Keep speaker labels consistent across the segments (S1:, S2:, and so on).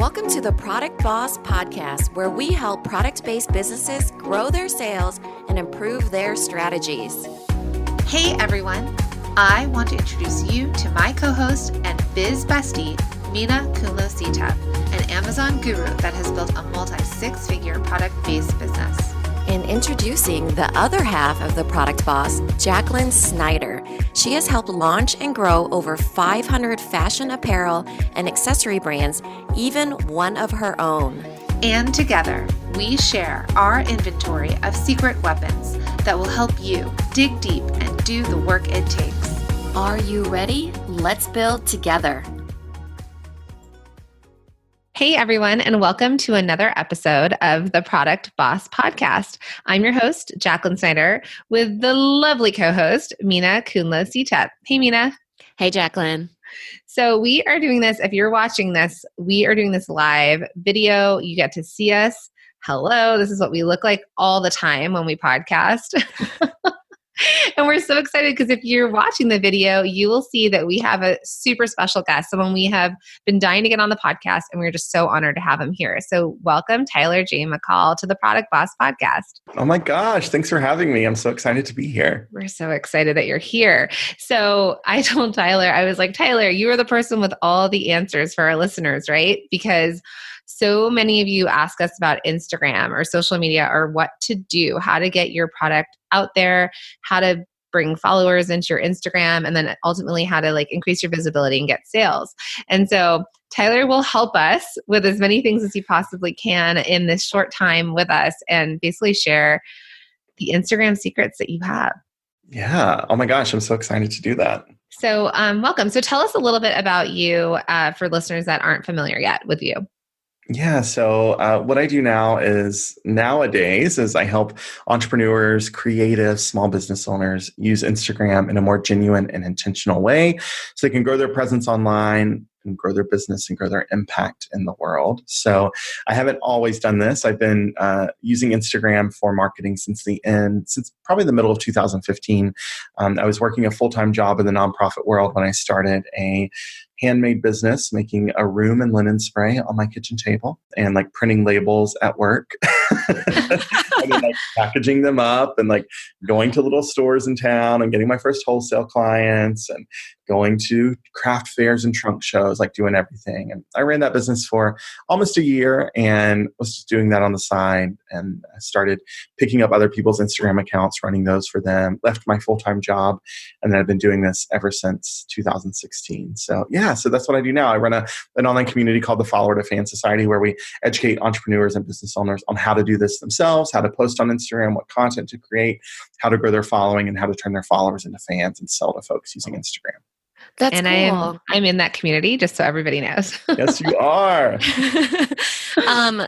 S1: Welcome to the Product Boss Podcast, where we help product-based businesses grow their sales and improve their strategies.
S2: Hey everyone, I want to introduce you to my co-host and biz bestie, Mina Kunlo-Sitep, an Amazon guru that has built a multi-six-figure product-based business.
S1: And introducing the other half of the Product Boss, Jacqueline Snyder. She has helped launch and grow over 500 fashion apparel and accessory brands, even one of her own.
S2: And together, we share our inventory of secret weapons that will help you dig deep and do the work it takes.
S1: Are you ready? Let's build together.
S2: Hey everyone, and welcome to another episode of the Product Boss Podcast. I'm your host, Jacqueline Snyder, with the lovely co-host, Mina Kunlo-Sitep. Hey Mina.
S1: Hey Jacqueline.
S2: So we are doing this, if you're watching this, we are doing this live video. You get to see us. Hello, this is what we look like all the time when we podcast. And we're so excited because if you're watching the video, you will see that we have a super special guest, someone we have been dying to get on the podcast, and we're just so honored to have him here. So welcome, Tyler J. McCall, to the Product Boss Podcast.
S3: Oh my gosh, thanks for having me. I'm so excited to be here.
S2: We're so excited that you're here. So I told Tyler, I was like, Tyler, you are the person with all the answers for our listeners, right? Because so many of you ask us about Instagram or social media or what to do, how to get your product out there, how to bring followers into your Instagram, and then ultimately how to increase your visibility and get sales. And so Tyler will help us with as many things as he possibly can in this short time with us and basically share the Instagram secrets that you have.
S3: Yeah. Oh my gosh, I'm so excited to do that.
S2: So welcome. So tell us a little bit about you for listeners that aren't familiar yet with you.
S3: Yeah. So what I do nowadays is I help entrepreneurs, creatives, small business owners use Instagram in a more genuine and intentional way so they can grow their presence online and grow their business and grow their impact in the world. So I haven't always done this. I've been using Instagram for marketing since probably the middle of 2015. I was working a full-time job in the nonprofit world when I started a handmade business, making a room and linen spray on my kitchen table and printing labels at work and then packaging them up and going to little stores in town and getting my first wholesale clients and going to craft fairs and trunk shows, doing everything. And I ran that business for almost a year and was just doing that on the side. And I started picking up other people's Instagram accounts, running those for them, left my full-time job. And then I've been doing this ever since 2016. So so that's what I do now. I run an online community called the Follower to Fan Society, where we educate entrepreneurs and business owners on how to do this themselves, how to post on Instagram, what content to create, how to grow their following, and how to turn their followers into fans and sell to folks using Instagram.
S1: That's
S2: and
S1: cool.
S2: I'm in that community, just so everybody knows.
S3: Yes, you are.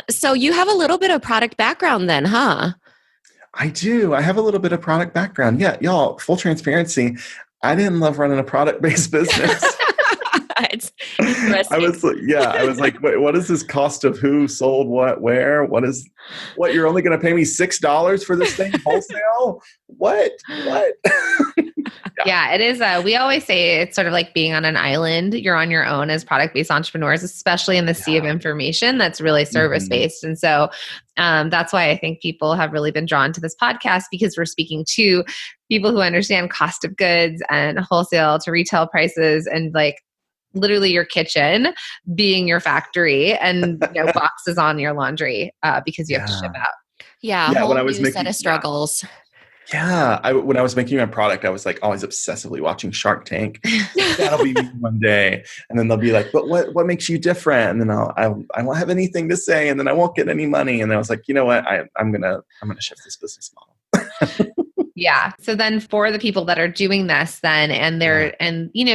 S1: So you have a little bit of product background then, huh?
S3: I do. I have a little bit of product background. Yeah, y'all, full transparency, I didn't love running a product-based business.
S1: It's interesting.
S3: I was like, wait, what is this cost of who sold what, where? What you're only going to pay me $6 for this thing wholesale? What?
S2: Yeah, it is. We always say it's sort of like being on an island. You're on your own as product-based entrepreneurs, especially in the sea of information that's really service-based. And so that's why I think people have really been drawn to this podcast, because we're speaking to people who understand cost of goods and wholesale to retail prices and literally your kitchen being your factory and boxes on your laundry because you have to ship out.
S1: Yeah, a whole new set of struggles.
S3: Yeah, when I was making my product, I was always obsessively watching Shark Tank. That'll be me one day, and then they'll be like, "But what makes you different?" And then I won't have anything to say, and then I won't get any money. And then I was like, you know what? I'm gonna shift this business model.
S2: Yeah. So then for the people that are doing this then,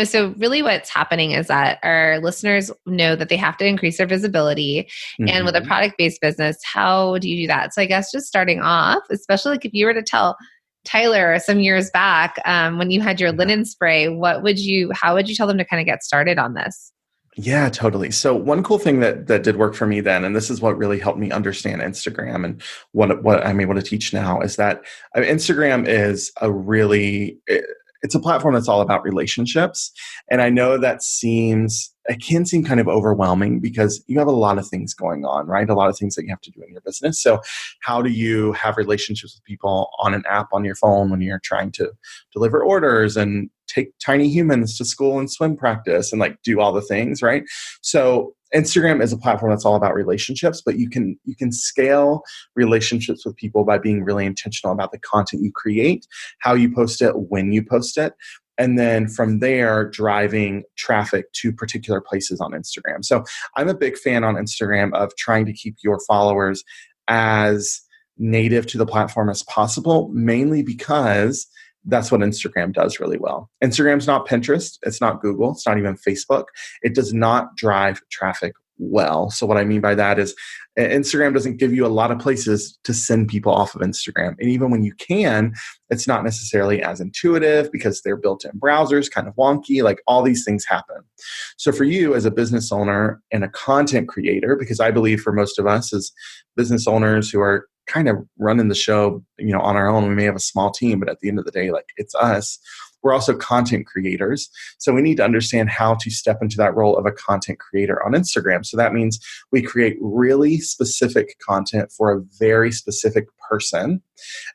S2: so really what's happening is that our listeners know that they have to increase their visibility. Mm-hmm. And with a product-based business, how do you do that? So I guess just starting off, especially if you were to tell Tyler some years back when you had your linen spray, how would you tell them to kind of get started on this?
S3: Yeah, totally. So one cool thing that did work for me then, and this is what really helped me understand Instagram and what I'm able to teach now, is that Instagram is it's a platform that's all about relationships. And I know it can seem kind of overwhelming because you have a lot of things going on, right? A lot of things that you have to do in your business. So how do you have relationships with people on an app on your phone when you're trying to deliver orders and take tiny humans to school and swim practice and like do all the things, right? So Instagram is a platform that's all about relationships, but you can scale relationships with people by being really intentional about the content you create, how you post it, when you post it, and then from there driving traffic to particular places on Instagram. So I'm a big fan on Instagram of trying to keep your followers as native to the platform as possible, mainly because that's what Instagram does really well. Instagram's not Pinterest. It's not Google. It's not even Facebook. It does not drive traffic well. So what I mean by that is Instagram doesn't give you a lot of places to send people off of Instagram. And even when you can, it's not necessarily as intuitive because they're built-in browsers, kind of wonky, like all these things happen. So for you as a business owner and a content creator, because I believe for most of us as business owners who are kind of running the show, on our own, we may have a small team, but at the end of the day, like it's us. We're also content creators. So we need to understand how to step into that role of a content creator on Instagram. So that means we create really specific content for a very specific person.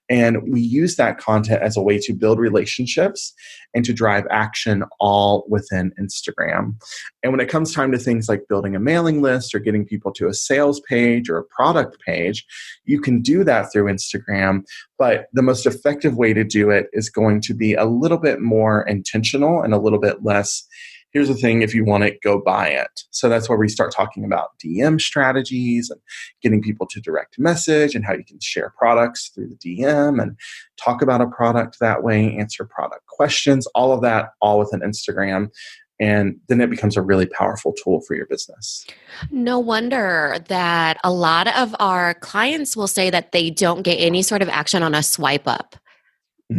S3: And we use that content as a way to build relationships and to drive action all within Instagram. And when it comes time to things like building a mailing list or getting people to a sales page or a product page, you can do that through Instagram. But the most effective way to do it is going to be a little bit more intentional and a little bit less, here's the thing, if you want it, go buy it. So that's where we start talking about DM strategies and getting people to direct message and how you can share products through the DM and talk about a product that way, answer product questions, all of that, all within Instagram. And then it becomes a really powerful tool for your business.
S1: No wonder that a lot of our clients will say that they don't get any sort of action on a swipe up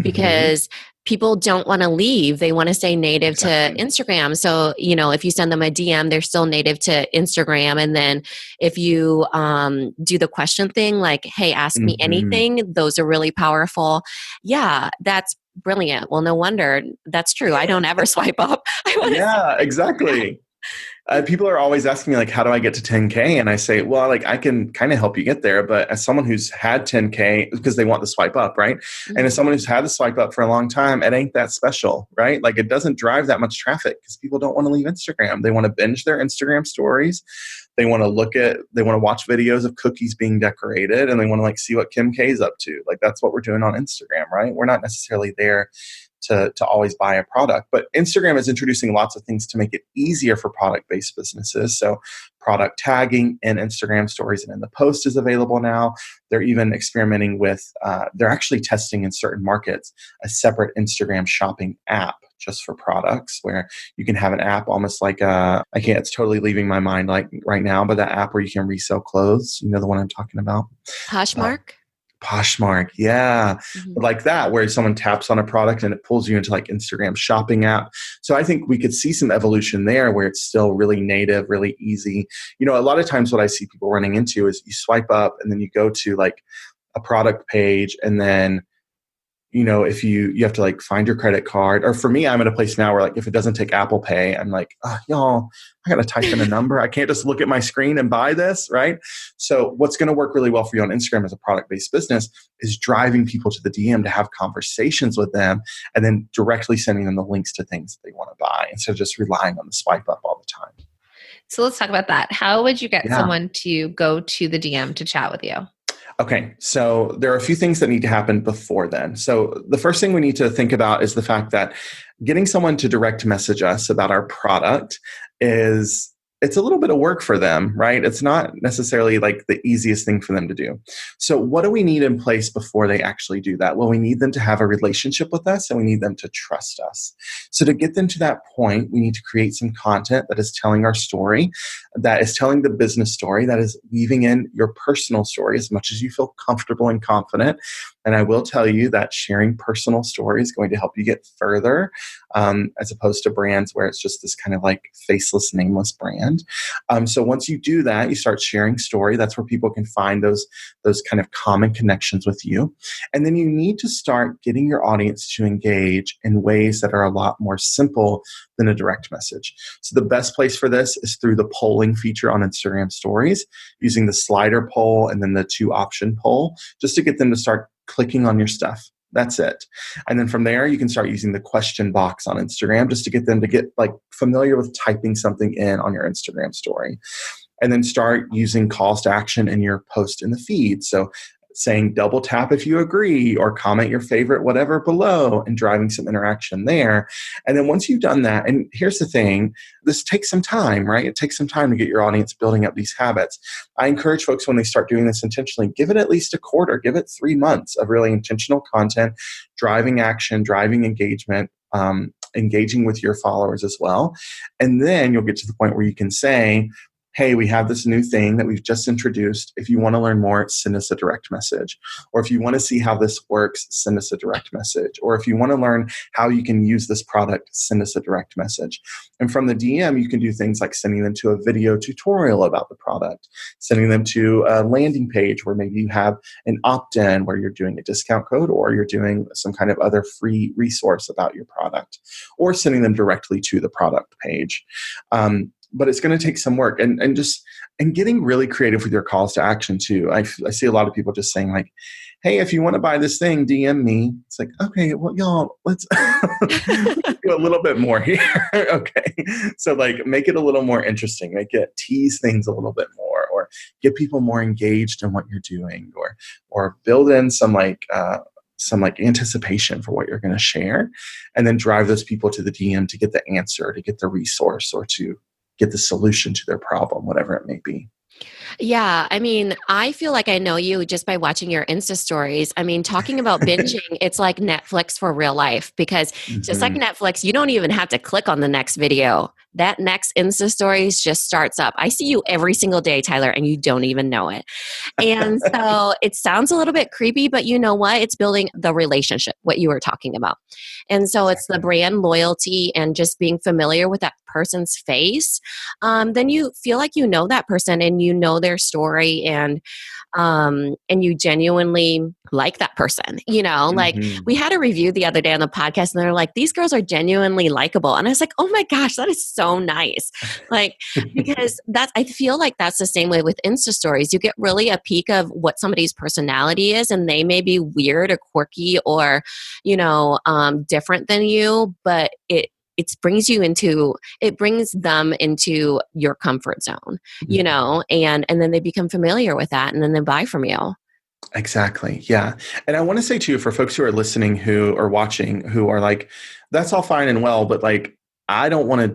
S1: because people don't want to leave. They want to stay native to Instagram. So, if you send them a DM, they're still native to Instagram. And then if you do the question thing, like, hey, ask me anything, those are really powerful. Yeah, that's brilliant. Well, no wonder. That's true. I don't ever swipe up.
S3: Yeah, exactly. People are always asking me, like, how do I get to 10K? And I say, well, like, I can kind of help you get there. But as someone who's had 10K, because they want the swipe up, right? And as someone who's had the swipe up for a long time, it ain't that special, right? Like, it doesn't drive that much traffic because people don't want to leave Instagram. They want to binge their Instagram stories. They want to watch videos of cookies being decorated, and they want to see what Kim K's up to. Like, that's what we're doing on Instagram, right? We're not necessarily there to always buy a product. But Instagram is introducing lots of things to make it easier for product-based businesses. So product tagging in Instagram stories and in the post is available now. They're even experimenting with, they're actually testing in certain markets a separate Instagram shopping app just for products, where you can have an app almost like it's totally leaving my mind like right now, but that app where you can resell clothes, the one I'm talking about.
S1: Poshmark?
S3: Poshmark, yeah. Like that, where someone taps on a product and it pulls you into like Instagram shopping app. So I think we could see some evolution there where it's still really native, really easy. A lot of times what I see people running into is you swipe up and then you go to like a product page and then if you have to like find your credit card, or for me, I'm at a place now where like, if it doesn't take Apple Pay, I'm like, y'all, I got to type in a number. I can't just look at my screen and buy this, right? So what's going to work really well for you on Instagram as a product-based business is driving people to the DM to have conversations with them and then directly sending them the links to things that they want to buy instead of just relying on the swipe up all the time.
S2: So let's talk about that. How would you get someone to go to the DM to chat with you?
S3: Okay, so there are a few things that need to happen before then. So the first thing we need to think about is the fact that getting someone to direct message us about our product it's a little bit of work for them, right? It's not necessarily like the easiest thing for them to do. So what do we need in place before they actually do that? Well, we need them to have a relationship with us and we need them to trust us. So to get them to that point, we need to create some content that is telling our story, that is telling the business story, that is weaving in your personal story as much as you feel comfortable and confident. And I will tell you that sharing personal story is going to help you get further as opposed to brands where it's just this kind of like faceless, nameless brand. So once you do that, you start sharing story. That's where people can find those kind of common connections with you. And then you need to start getting your audience to engage in ways that are a lot more simple than a direct message. So the best place for this is through the polling feature on Instagram stories, using the slider poll and then the 2-option poll, just to get them to start clicking on your stuff. That's it. And then from there, you can start using the question box on Instagram just to get them to get like familiar with typing something in on your Instagram story. And then start using calls to action in your post in the feed. So saying double tap if you agree or comment your favorite whatever below and driving some interaction there. And then once you've done that, and here's the thing, this takes some time, right? It takes some time to get your audience building up these habits. I encourage folks when they start doing this intentionally, give it at least a quarter, give it 3 months of really intentional content, driving action, driving engagement, engaging with your followers as well. And then you'll get to the point where you can say, hey, we have this new thing that we've just introduced. If you want to learn more, send us a direct message. Or if you want to see how this works, send us a direct message. Or if you want to learn how you can use this product, send us a direct message. And from the DM, you can do things like sending them to a video tutorial about the product, sending them to a landing page where maybe you have an opt-in where you're doing a discount code or you're doing some kind of other free resource about your product, or sending them directly to the product page. But it's going to take some work and getting really creative with your calls to action too. I see a lot of people just saying like, hey, if you want to buy this thing, DM me. It's like, okay, well, y'all, let's do a little bit more here. Okay. So like make it a little more interesting, tease things a little bit more, or get people more engaged in what you're doing, or build in some anticipation for what you're going to share, and then drive those people to the DM to get the answer, to get the resource, or to get the solution to their problem, whatever it may be.
S1: Yeah, I mean, I feel like I know you just by watching your Insta stories. I mean, talking about binging, it's like Netflix for real life, because just like Netflix, you don't even have to click on the next video. That next Insta stories just starts up. I see you every single day, Tyler, and you don't even know it. And so it sounds a little bit creepy, but you know what? It's building the relationship, what you were talking about. And so it's the brand loyalty and just being familiar with that person's face. Then you feel like you know that person and you know their story, and you genuinely like that person. You know, like we had a review the other day on the podcast and they're like, these girls are genuinely likable. And I was like, oh my gosh, that is so nice. Like, because I feel like that's the same way with Insta stories. You get really a peek of what somebody's personality is, and they may be weird or quirky or, different than you, but it brings them into your comfort zone, and then they become familiar with that, and then they buy from you.
S3: Exactly. Yeah. And I want to say too, for folks who are listening, who are watching, who are like, that's all fine and well, but like, I don't want it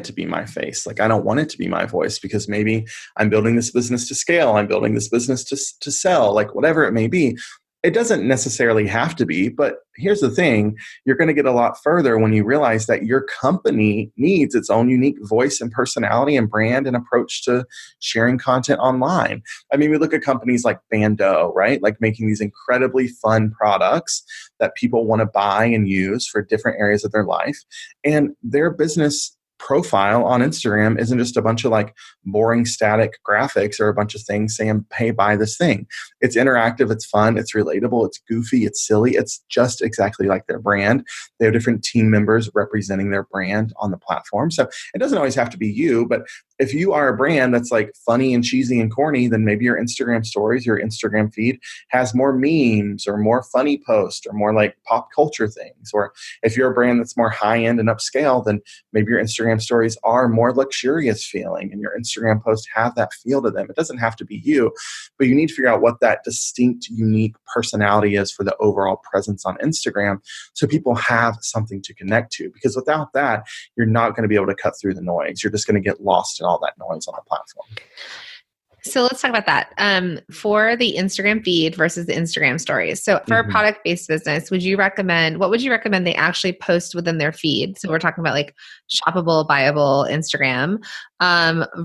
S3: to be my face. Like, I don't want it to be my voice, because maybe I'm building this business to scale. I'm building this business to sell, like whatever it may be. It doesn't necessarily have to be, but here's the thing. You're going to get a lot further when you realize that your company needs its own unique voice and personality and brand and approach to sharing content online. I mean, we look at companies like Bando, right? Like making these incredibly fun products that people want to buy and use for different areas of their life. And their business profile on Instagram isn't just a bunch of like boring static graphics or a bunch of things saying, hey, buy this thing. It's interactive, it's fun, it's relatable, it's goofy, it's silly. It's just exactly like their brand. They have different team members representing their brand on the platform. So it doesn't always have to be you, but if you are a brand that's like funny and cheesy and corny, then maybe your Instagram stories, your Instagram feed has more memes or more funny posts or more like pop culture things. Or if you're a brand that's more high end and upscale, then maybe your Instagram stories are more luxurious feeling and your Instagram posts have that feel to them. It doesn't have to be you, but you need to figure out what that distinct, unique personality is for the overall presence on Instagram, so people have something to connect to. Because without that, you're not going to be able to cut through the noise. You're just going to get lost in all that noise on the platform.
S2: So let's talk about that. For the Instagram feed versus the Instagram stories. So for a product-based business, what would you recommend they actually post within their feed? So we're talking about like shoppable, buyable Instagram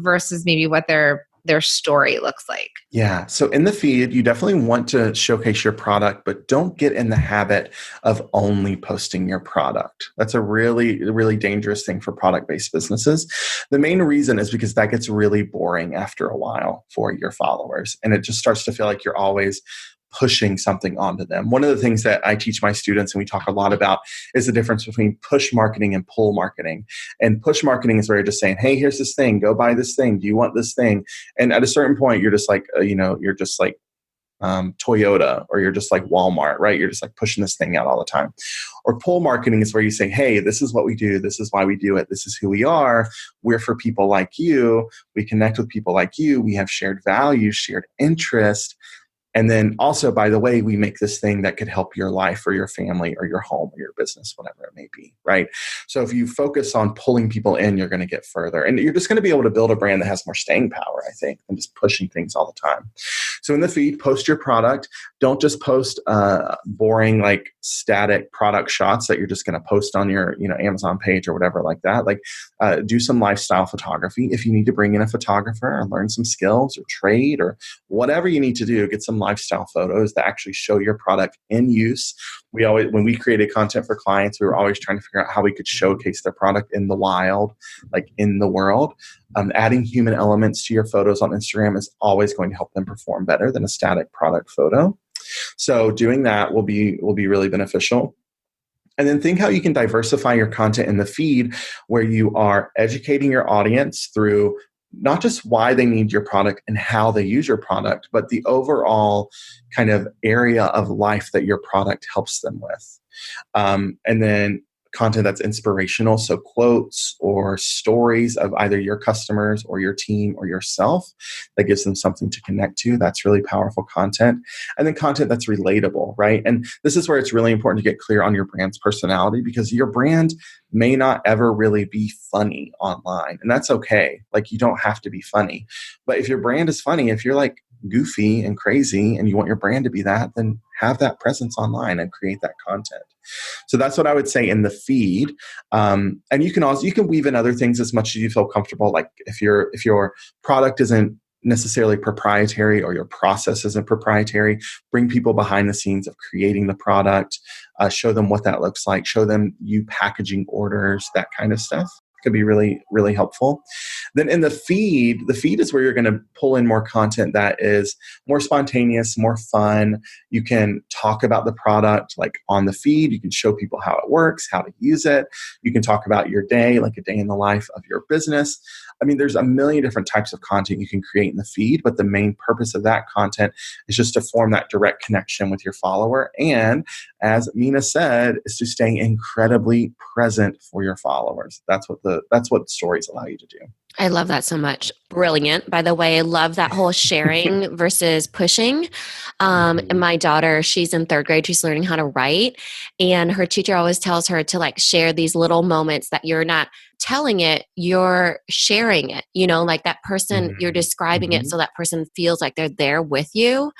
S2: versus maybe what they're their story looks like?
S3: Yeah. So in the feed, you definitely want to showcase your product, but don't get in the habit of only posting your product. That's a really, really dangerous thing for product-based businesses. The main reason is because that gets really boring after a while for your followers. And it just starts to feel like you're always pushing something onto them. One of the things that I teach my students and we talk a lot about is the difference between push marketing and pull marketing. And push marketing is where you're just saying, hey, here's this thing, go buy this thing. Do you want this thing? And at a certain point, you're just like, you're just like Toyota, or you're just like Walmart, right? You're just like pushing this thing out all the time. Or pull marketing is where you say, hey, this is what we do. This is why we do it. This is who we are. We're for people like you. We connect with people like you. We have shared values, shared interest. And then also, by the way, we make this thing that could help your life or your family or your home or your business, whatever it may be, right? So if you focus on pulling people in, you're going to get further. And you're just going to be able to build a brand that has more staying power, I think, than just pushing things all the time. So in the feed, post your product. Don't just post boring, like static product shots that you're just going to post on your Amazon page or whatever like that. Like do some lifestyle photography. If you need to bring in a photographer or learn some skills or trade or whatever you need to do, get some lifestyle photos that actually show your product in use. When we created content for clients, we were always trying to figure out how we could showcase their product in the wild, like in the world. Adding human elements to your photos on Instagram is always going to help them perform better than a static product photo. So doing that will be really beneficial. And then think how you can diversify your content in the feed where you are educating your audience through not just why they need your product and how they use your product, but the overall kind of area of life that your product helps them with. And then content that's inspirational, so quotes or stories of either your customers or your team or yourself that gives them something to connect to. That's really powerful content. And then content that's relatable, right? And this is where it's really important to get clear on your brand's personality, because your brand may not ever really be funny online. And that's okay. Like, you don't have to be funny. But if your brand is funny, if you're like goofy and crazy and you want your brand to be that, then have that presence online and create that content. So that's what I would say in the feed. And you can weave in other things as much as you feel comfortable. Like if your product isn't necessarily proprietary or your process isn't proprietary, bring people behind the scenes of creating the product, show them what that looks like, show them you packaging orders, that kind of stuff. Could be really, really helpful. Then in the feed is where you're going to pull in more content that is more spontaneous, more fun. You can talk about the product like on the feed. You can show people how it works, how to use it. You can talk about your day, like a day in the life of your business. I mean, there's a million different types of content you can create in the feed, but the main purpose of that content is just to form that direct connection with your follower. And as Mina said, is to stay incredibly present for your followers. That's what stories allow you to do.
S1: I love that so much. Brilliant. By the way, I love that whole sharing versus pushing. And my daughter, she's in third grade. She's learning how to write. And her teacher always tells her to like share these little moments that you're not telling it, you're sharing it, like that person, you're describing it so that person feels like they're there with you.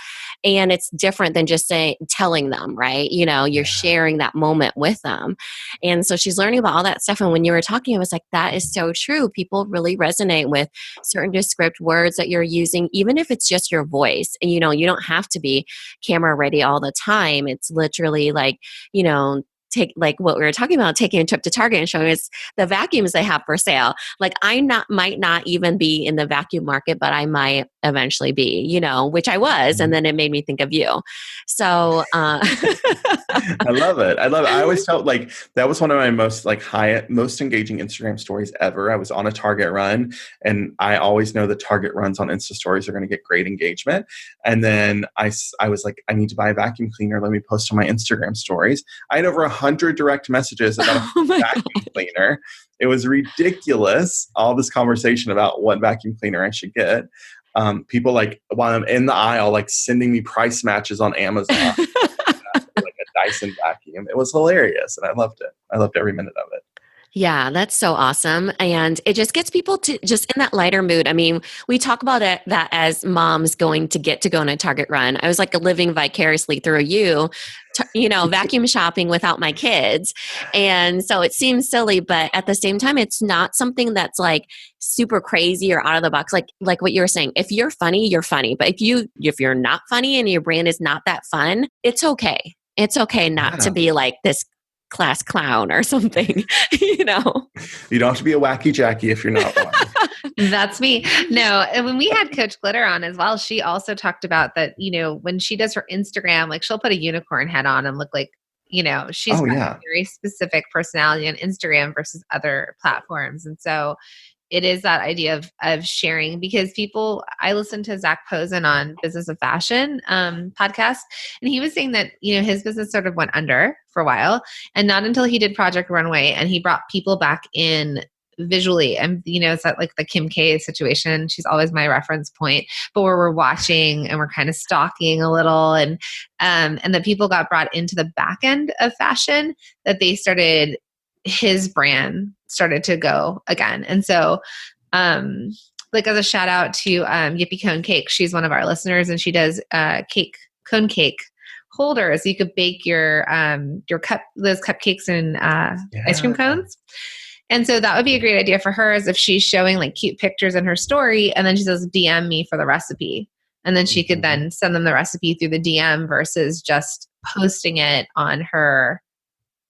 S1: And it's different than just telling them, right? You're sharing that moment with them. And so she's learning about all that stuff. And when you were talking, I was like, that is so true. People really resonate with certain descriptive words that you're using, even if it's just your voice. And, you don't have to be camera ready all the time. It's literally like, take like what we were talking about, taking a trip to Target and showing us the vacuums they have for sale. Like might not even be in the vacuum market, but I might eventually be, which I was. And then it made me think of you. So
S3: I love it. I always felt like that was one of my most engaging Instagram stories ever. I was on a Target run, and I always know that Target runs on Insta stories are going to get great engagement. And then I was like, I need to buy a vacuum cleaner. Let me post on my Instagram stories. I had over 100 direct messages about a vacuum cleaner. It was ridiculous. All this conversation about what vacuum cleaner I should get. People like while I'm in the aisle, like sending me price matches on Amazon, like a Dyson vacuum. It was hilarious, and I loved it. I loved every minute of it.
S1: Yeah, that's so awesome. And it just gets people to just in that lighter mood. I mean, we talk about it that as moms going to get to go on a Target run. I was like living vicariously through you, vacuum shopping without my kids. And so it seems silly, but at the same time, it's not something that's like super crazy or out of the box. Like what you were saying, if you're funny, you're funny. But if you're not funny and your brand is not that fun, it's okay. It's okay not to
S3: Yeah.
S1: be like this class clown or something, you know?
S3: You don't have to be a wacky Jackie if you're not one.
S2: That's me. No, and when we had Coach Glitter on as well, she also talked about that, when she does her Instagram, like she'll put a unicorn head on and look like, she's
S3: Oh,
S2: got
S3: yeah.
S2: a very specific personality on Instagram versus other platforms. And so it is that idea of sharing, because I listened to Zach Posen on Business of Fashion podcast, and he was saying that, his business sort of went under for a while, and not until he did Project Runway and he brought people back in visually. And, it's that like the Kim K situation. She's always my reference point, but where we're watching and we're kind of stalking a little, and that people got brought into the back end of fashion, that his brand started to go again. And so, like as a shout out to Yippee Cone Cake, she's one of our listeners, and she does cone cake holders. You could bake those cupcakes in ice cream cones. And so that would be a great idea for her, is if she's showing like cute pictures in her story, and then she says, DM me for the recipe. And then she could then send them the recipe through the DM versus just posting it on her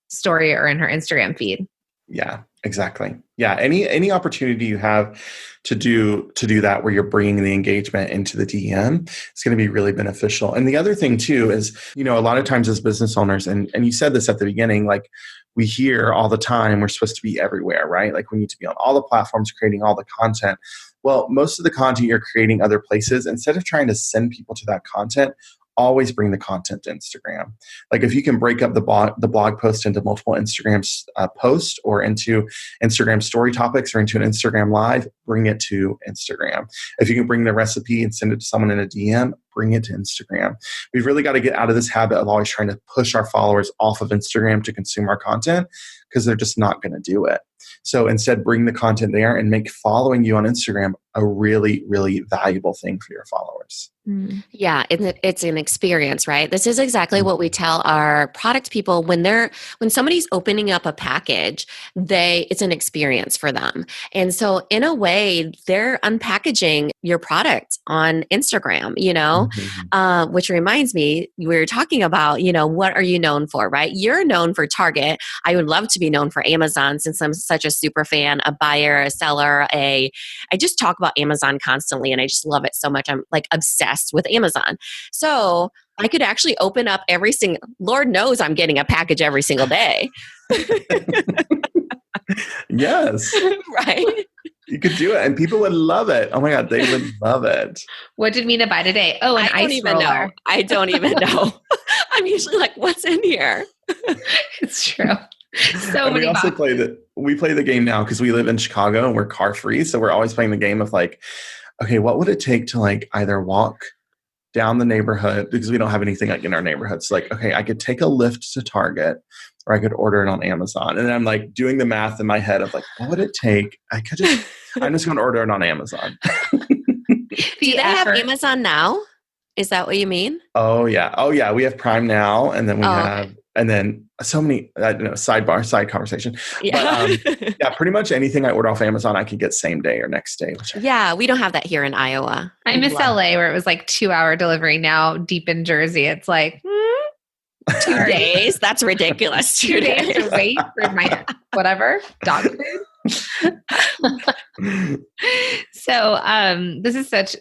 S2: story or in her Instagram feed.
S3: Yeah, exactly. Yeah. Any opportunity you have to do that, where you're bringing the engagement into the DM, it's going to be really beneficial. And the other thing too is, a lot of times as business owners, and you said this at the beginning, like we hear all the time, we're supposed to be everywhere, right? Like we need to be on all the platforms, creating all the content. Well, most of the content you're creating other places, instead of trying to send people to that content, always bring the content to Instagram. Like if you can break up the blog post into multiple Instagram posts, or into Instagram story topics, or into an Instagram live, bring it to Instagram. If you can bring the recipe and send it to someone in a DM, bring it to Instagram. We've really got to get out of this habit of always trying to push our followers off of Instagram to consume our content, because they're just not going to do it. So instead, bring the content there and make following you on Instagram a really, really valuable thing for your followers.
S1: Yeah, it's an experience, right? This is exactly what we tell our product people when somebody's opening up a package, it's an experience for them. And so in a way, they're unpackaging your product on Instagram, which reminds me, we were talking about, what are you known for, right? You're known for Target. I would love to be known for Amazon, since I'm such a super fan, a buyer, a seller, I just talk about Amazon constantly, and I just love it so much. I'm like obsessed with Amazon. So I could actually open up Lord knows I'm getting a package every single day.
S3: Yes.
S1: Right?
S3: You could do it, and people would love it. Oh my God, they would love it.
S2: What did Mina buy today? Oh, an ice roller.
S1: I don't even know. I'm usually like, what's in here?
S2: It's true. So
S3: we also play the game now, because we live in Chicago and we're car free. So we're always playing the game of like, okay, what would it take to like either walk down the neighborhood, because we don't have anything like in our neighborhood. So like, okay, I could take a Lyft to Target, or I could order it on Amazon. And then I'm like doing the math in my head of like, what would it take? I'm just going to order it on Amazon.
S1: Do they have Amazon Now? Is that what you mean?
S3: Oh yeah. We have Prime Now, and then we have, and then so many, side conversation.
S1: Yeah.
S3: But pretty much anything I order off Amazon, I can get same day or next day.
S1: Yeah, we don't have that here in Iowa.
S2: I miss LA, where it was like 2-hour delivery. Now deep in Jersey, it's like
S1: 2 days. That's ridiculous.
S2: 2 days to wait for my whatever dog food. So this is such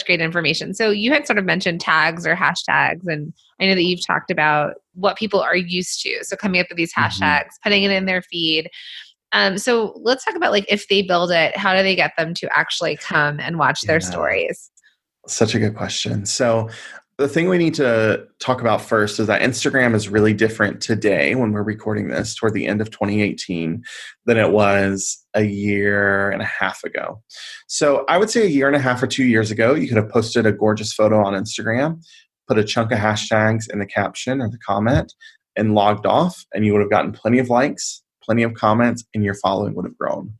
S2: great information. So you had sort of mentioned tags or hashtags, and I know that you've talked about what people are used to. So coming up with these hashtags, putting it in their feed. So let's talk about like if they build it, how do they get them to actually come and watch their stories?
S3: Such a good question. So the thing we need to talk about first is that Instagram is really different today, when we're recording this toward the end of 2018, than it was a year and a half ago. So I would say a year and a half or 2 years ago, you could have posted a gorgeous photo on Instagram, put a chunk of hashtags in the caption or the comment, and logged off, and you would have gotten plenty of likes, plenty of comments and your following would have grown.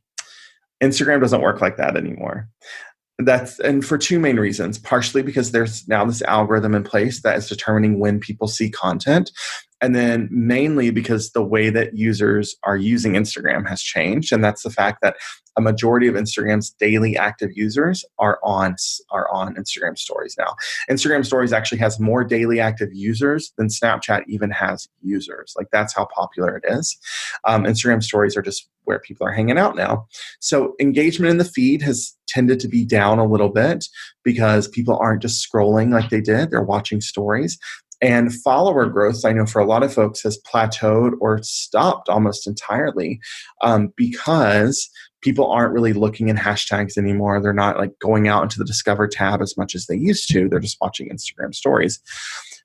S3: Instagram doesn't work like that anymore. And for two main reasons, partially because there's now this algorithm in place that is determining when people see content. And then mainly because the way that users are using Instagram has changed. And that's the fact that a majority of Instagram's daily active users are on Instagram stories now. Instagram stories actually has more daily active users than Snapchat even has users. Like, that's how popular it is. Instagram stories are just where people are hanging out now. So engagement in the feed has tended to be down a little bit because people aren't just scrolling like they did. They're watching stories. And follower growth, I know for a lot of folks, has plateaued or stopped almost entirely because people aren't really looking in hashtags anymore. They're not like going out into the Discover tab as much as they used to. They're just watching Instagram stories.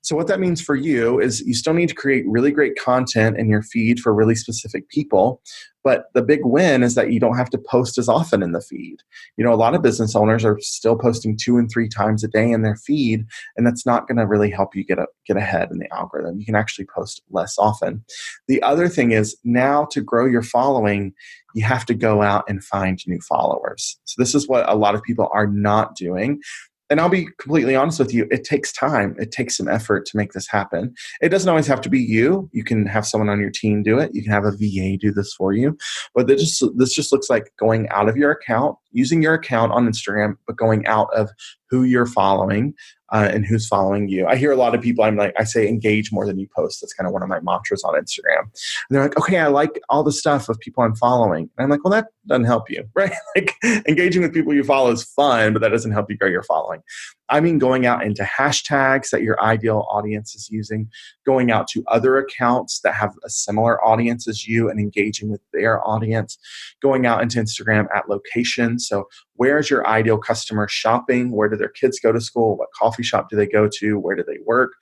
S3: So what that means for you is you still need to create really great content in your feed for really specific people. But the big win is that you don't have to post as often in the feed. You know, a lot of business owners are still posting 2 and 3 times a day in their feed, and that's not going to really help you get ahead in the algorithm. You can actually post less often. The other thing is, now to grow your following, you have to go out and find new followers. So this is what a lot of people are not doing. And I'll be completely honest with you, it takes time. It takes some effort to make this happen. It doesn't always have to be you. You can have someone on your team do it. You can have a VA do this for you. But this just looks like going out of your account, using your account on Instagram, but going out of who you're following and who's following you. I hear a lot of people, I say engage more than you post. That's kind of one of my mantras on Instagram. And they're like, okay, I like all the stuff of people I'm following. And I'm like, well, that doesn't help you, right? Like, engaging with people you follow is fun, but that doesn't help you grow your following. I mean, going out into hashtags that your ideal audience is using, going out to other accounts that have a similar audience as you and engaging with their audience, going out into Instagram at location. So where's your ideal customer shopping? Where do their kids go to school? What coffee shop do they go to? Where do they work?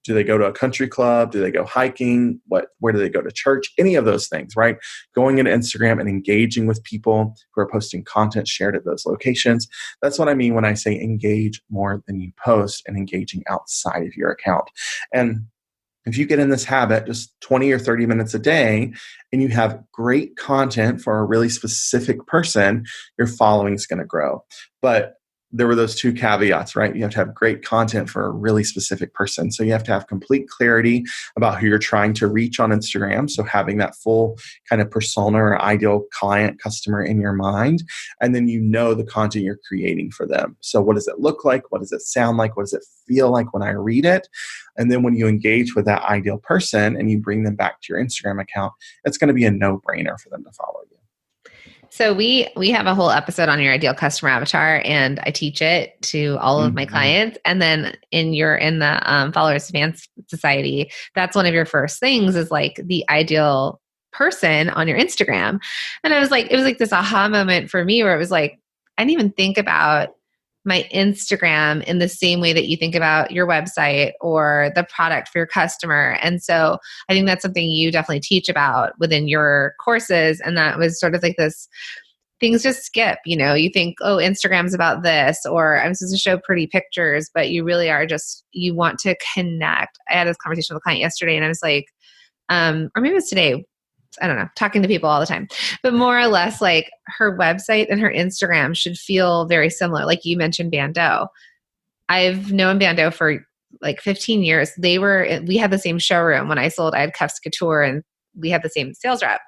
S3: Do they go to a country club? Do they go hiking? Where do they go to church? Any of those things, right? Going into Instagram and engaging with people who are posting content shared at those locations. That's what I mean when I say engage more than you post, and engaging outside of your account. And if you get in this habit, just 20 or 30 minutes a day, and you have great content for a really specific person, your following is going to grow. But there were those 2 caveats, right? You have to have great content for a really specific person. So you have to have complete clarity about who you're trying to reach on Instagram. So having that full kind of persona or ideal client, customer in your mind. And then you know the content you're creating for them. So what does it look like? What does it sound like? What does it feel like when I read it? And then when you engage with that ideal person and you bring them back to your Instagram account, it's going to be a no-brainer for them to follow you.
S2: So we have a whole episode on your ideal customer avatar, and I teach it to all of my clients. And then in the Followers Advance Society, that's one of your first things is like the ideal person on your Instagram. And it was like this aha moment for me where it was like, I didn't even think about my Instagram in the same way that you think about your website or the product for your customer. And so I think that's something you definitely teach about within your courses. And that was sort of like this, things just skip, you think, oh, Instagram's about this, or I'm supposed to show pretty pictures, but you really are you want to connect. I had this conversation with a client yesterday and I was like, or maybe it was today, I don't know, talking to people all the time, but more or less like her website and her Instagram should feel very similar. Like you mentioned Bando. I've known Bando for like 15 years. We had the same showroom when I had Cuffs Couture, and we had the same sales rep.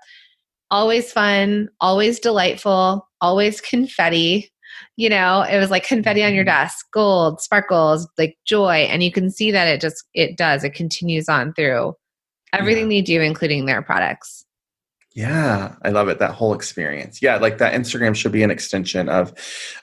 S2: Always fun, always delightful, always confetti. It was like confetti on your desk, gold, sparkles, like joy. And you can see that it continues on through everything they do, including their products.
S3: Yeah, I love it. That whole experience. Yeah, like that Instagram should be an extension of,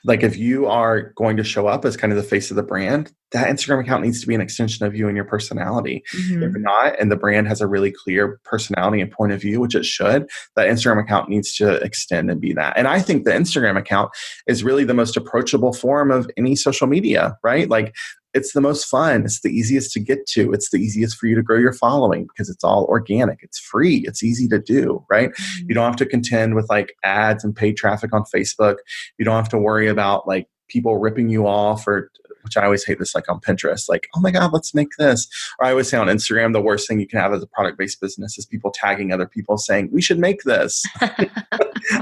S3: like, if you are going to show up as kind of the face of the brand, that Instagram account needs to be an extension of you and your personality.
S2: Mm-hmm.
S3: If not, and the brand has a really clear personality and point of view, which it should, that Instagram account needs to extend and be that. And I think the Instagram account is really the most approachable form of any social media, right? Like, it's the most fun. It's the easiest to get to. It's the easiest for you to grow your following because it's all organic. It's free. It's easy to do, right? Mm-hmm. You don't have to contend with like ads and paid traffic on Facebook. You don't have to worry about like people ripping you off or which I always hate this, like on Pinterest, like, oh my God, let's make this. Or I always say on Instagram, the worst thing you can have as a product-based business is people tagging other people saying, we should make this.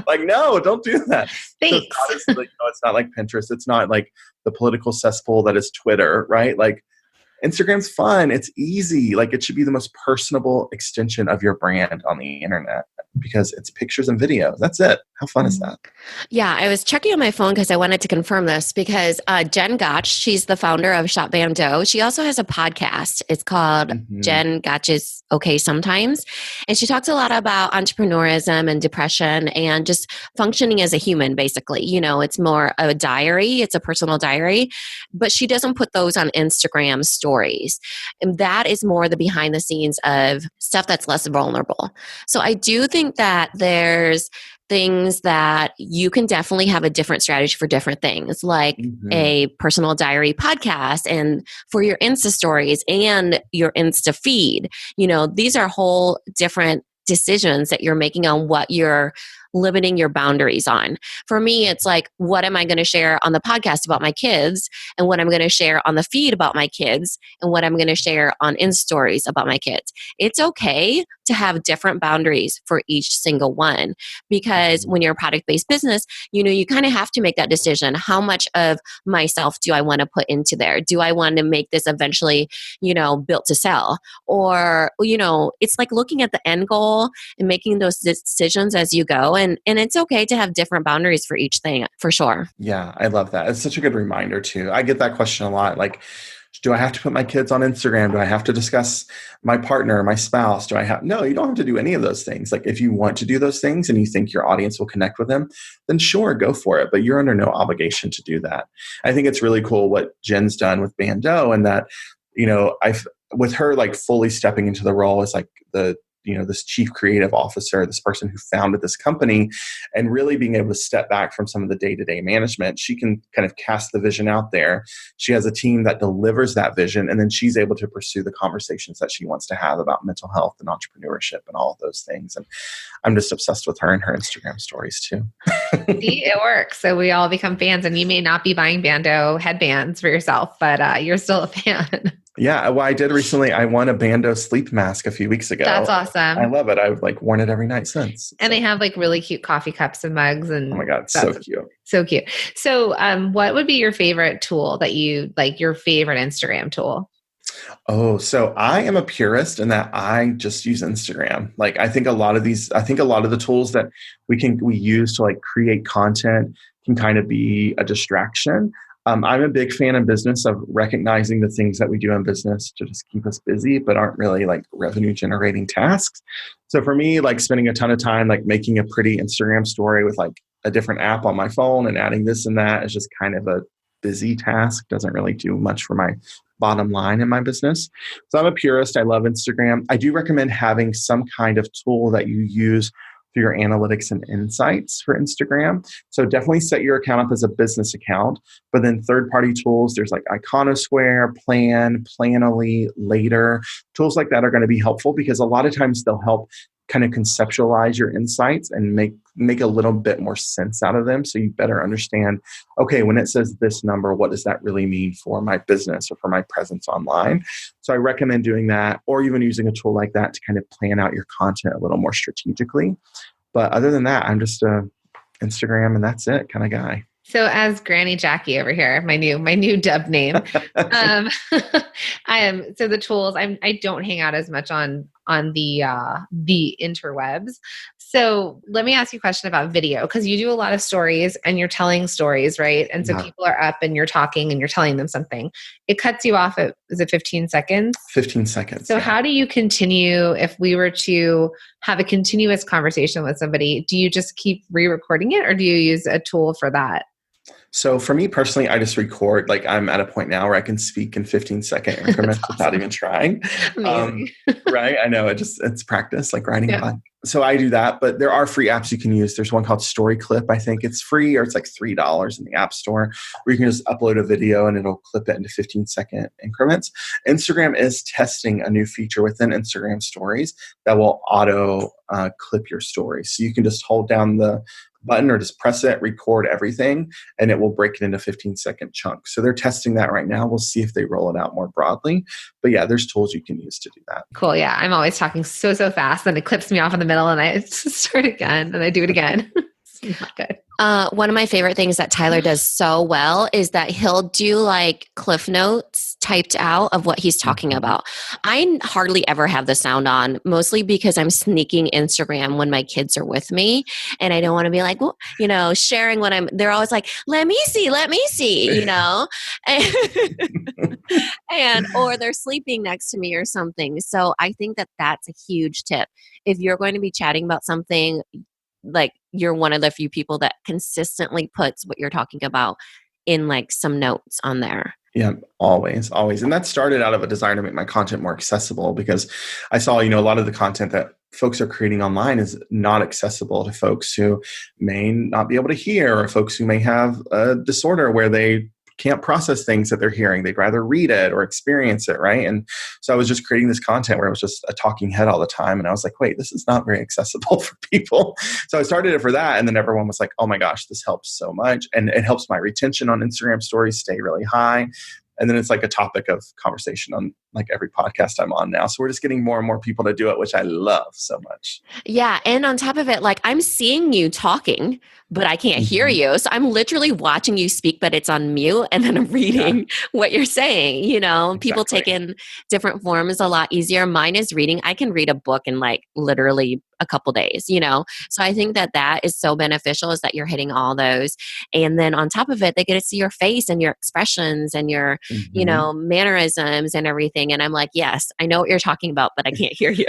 S3: Like, no, don't do that.
S2: Thanks.
S3: So it's not like Pinterest. It's not like the political cesspool that is Twitter, right? Like, Instagram's fun. It's easy. Like, it should be the most personable extension of your brand on the internet because it's pictures and videos. That's it. How fun is that?
S1: Yeah, I was checking on my phone because I wanted to confirm this because Jen Gotch, she's the founder of Shop Bando. She also has a podcast. It's called Jen Gotch's Okay Sometimes. And she talks a lot about entrepreneurism and depression and just functioning as a human, basically. You know, it's more of a diary. It's a personal diary, but she doesn't put those on Instagram stories. And that is more the behind the scenes of stuff that's less vulnerable. So I do think that there's things that you can definitely have a different strategy for different things, like a personal diary podcast and for your Insta stories and your Insta feed. You know, these are whole different decisions that you're making on what you're limiting your boundaries on. For me, it's like, what am I going to share on the podcast about my kids and what I'm going to share on the feed about my kids and what I'm going to share on Insta stories about my kids. It's okay to have different boundaries for each single one because when you're a product-based business, you know, you kind of have to make that decision. How much of myself do I want to put into there? Do I want to make this eventually, you know, built to sell? Or, you know, it's like looking at the end goal and making those decisions as you go. And it's okay to have different boundaries for each thing, for sure.
S3: Yeah, I love that. It's such a good reminder too. I get that question a lot. Like, do I have to put my kids on Instagram? Do I have to discuss my partner, my spouse? No, you don't have to do any of those things. Like, if you want to do those things and you think your audience will connect with them, then sure, go for it. But you're under no obligation to do that. I think it's really cool what Jen's done with Bando, and that, you know, with her like fully stepping into the role as like this chief creative officer, this person who founded this company, and really being able to step back from some of the day-to-day management. She can kind of cast the vision out there. She has a team that delivers that vision, and then she's able to pursue the conversations that she wants to have about mental health and entrepreneurship and all of those things. And I'm just obsessed with her and her Instagram stories too.
S2: See, it works. So we all become fans, and you may not be buying Bando headbands for yourself, but you're still a fan.
S3: Yeah, well, I did recently. I won a Bando sleep mask a few weeks ago.
S2: That's awesome.
S3: I love it. I've like worn it every night since.
S2: And they have like really cute coffee cups and mugs. And
S3: oh my God, so cute.
S2: So cute. So what would be your favorite tool that you like, your favorite Instagram tool?
S3: Oh, so I am a purist in that I just use Instagram. Like, I think a lot of the tools that we use to like create content can kind of be a distraction. I'm a big fan in business of recognizing the things that we do in business to just keep us busy, but aren't really like revenue generating tasks. So for me, like spending a ton of time, like making a pretty Instagram story with like a different app on my phone and adding this and that is just kind of a busy task. Doesn't really do much for my bottom line in my business. So I'm a purist. I love Instagram. I do recommend having some kind of tool that you use for your analytics and insights for Instagram. So definitely set your account up as a business account, but then third-party tools, there's like Iconosquare, Planoly, Later. Tools like that are going to be helpful because a lot of times they'll help kind of conceptualize your insights and make a little bit more sense out of them. So you better understand, okay, when it says this number, what does that really mean for my business or for my presence online? So I recommend doing that, or even using a tool like that to kind of plan out your content a little more strategically. But other than that, I'm just a Instagram and that's it kind of guy.
S2: So as Granny Jackie over here, my new dub name. So the tools, I don't hang out as much on the interwebs. So let me ask you a question about video, because you do a lot of stories and you're telling stories, right? And so people are up and you're talking and you're telling them something. It cuts you off at, is it 15 seconds?
S3: 15 seconds.
S2: So how do you continue if we were to have a continuous conversation with somebody? Do you just keep re-recording it or do you use a tool for that?
S3: So for me personally, I just record. Like, I'm at a point now where I can speak in 15-second increments without even trying. Right? I know it's practice, like riding a bike. So I do that, but there are free apps you can use. There's one called Story Clip. I think it's free, or it's like $3 in the App Store, where you can just upload a video and it'll clip it into 15-second increments. Instagram is testing a new feature within Instagram Stories that will auto clip your stories. So you can just hold down the button or just press it, record everything, and it will break it into 15-second chunks. So they're testing that right now. We'll see if they roll it out more broadly. But yeah, there's tools you can use to do that.
S2: Cool. Yeah. I'm always talking so fast. Then it clips me off in the middle and I start again and I do it again. It's not good.
S1: One of my favorite things that Tyler does so well is that he'll do like cliff notes typed out of what he's talking about. I hardly ever have the sound on, mostly because I'm sneaking Instagram when my kids are with me. And I don't want to be like, well, sharing when they're always like, let me see, or they're sleeping next to me or something. So I think that that's a huge tip. If you're going to be chatting about something, like you're one of the few people that consistently puts what you're talking about in like some notes on there.
S3: Yeah, always. And that started out of a desire to make my content more accessible, because I saw, a lot of the content that folks are creating online is not accessible to folks who may not be able to hear, or folks who may have a disorder where they can't process things that they're hearing. They'd rather read it or experience it, right? And so I was just creating this content where it was just a talking head all the time. And I was like, wait, this is not very accessible for people. So I started it for that. And then everyone was like, oh my gosh, this helps so much. And it helps my retention on Instagram stories stay really high. And then it's like a topic of conversation on like every podcast I'm on now. So we're just getting more and more people to do it, which I love so much.
S1: Yeah. And on top of it, like I'm seeing you talking, but I can't hear you. So I'm literally watching you speak, but it's on mute. And then I'm reading what you're saying.
S3: Exactly.
S1: People take in different forms a lot easier. Mine is reading. I can read a book in like literally a couple days, So I think that is so beneficial, is that you're hitting all those. And then on top of it, they get to see your face and your expressions and your, mannerisms and everything. And I'm like, yes, I know what you're talking about, but I can't hear you.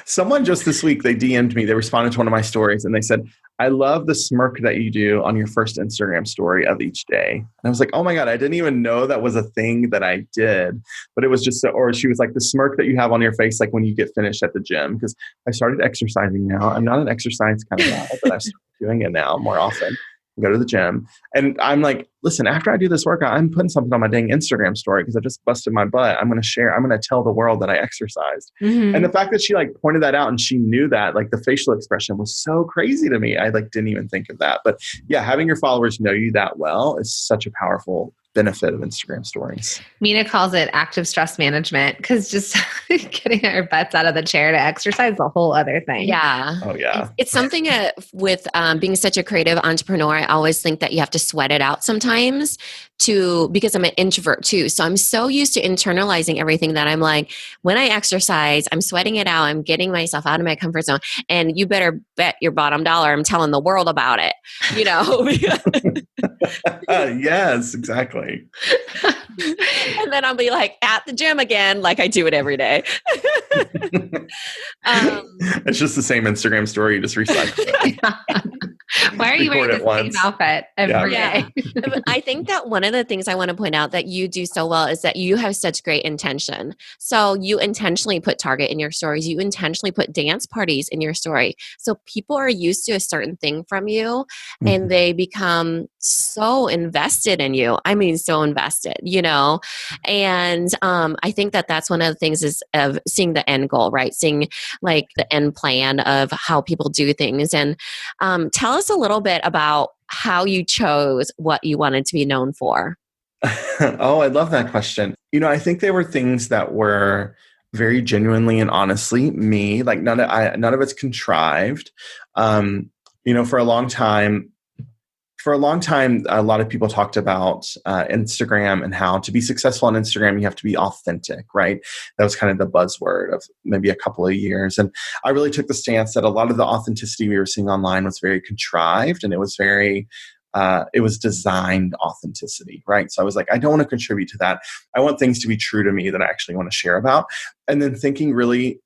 S3: Someone just this week, they DM'd me, they responded to one of my stories and they said, I love the smirk that you do on your first Instagram story of each day. And I was like, oh my God, I didn't even know that was a thing that I did. But it was just, or she was like, the smirk that you have on your face, like when you get finished at the gym. Because I started exercising now. I'm not an exercise kind of guy, but I've started doing it now more often. I go to the gym. And I'm like, listen, after I do this workout, I'm putting something on my dang Instagram story because I just busted my butt. I'm going to share. I'm going to tell the world that I exercised. And the fact that she like pointed that out and she knew that, like the facial expression was so crazy to me. I like didn't even think of that. But yeah, having your followers know you that well is such a powerful benefit of Instagram stories.
S2: Mina calls it active stress management, because just getting our butts out of the chair to exercise is a whole other thing.
S1: Yeah.
S3: Oh yeah.
S1: It's something with being such a creative entrepreneur, I always think that you have to sweat it out sometimes because I'm an introvert too. So I'm so used to internalizing everything that I'm like, when I exercise, I'm sweating it out. I'm getting myself out of my comfort zone. And you better bet your bottom dollar I'm telling the world about it,
S3: Yes, exactly.
S1: And then I'll be like at the gym again, like I do it every day.
S3: It's just the same Instagram story. You just recycle it.
S2: Why are you wearing the same outfit every day?
S1: I think that one of the things I want to point out that you do so well is that you have such great intention. So you intentionally put Target in your stories. You intentionally put dance parties in your story. So people are used to a certain thing from you and they become so invested in you. I mean, so invested, And I think that that's one of the things is of seeing the end goal, right? Seeing like the end plan of how people do things. And tell us a little bit about how you chose what you wanted to be known for.
S3: Oh, I love that question. I think there were things that were very genuinely and honestly me, like none of it's contrived. For a long time, a lot of people talked about Instagram and how to be successful on Instagram, you have to be authentic, right? That was kind of the buzzword of maybe a couple of years. And I really took the stance that a lot of the authenticity we were seeing online was very contrived, and it was designed authenticity, right? So I was like, I don't want to contribute to that. I want things to be true to me that I actually want to share about. And then thinking really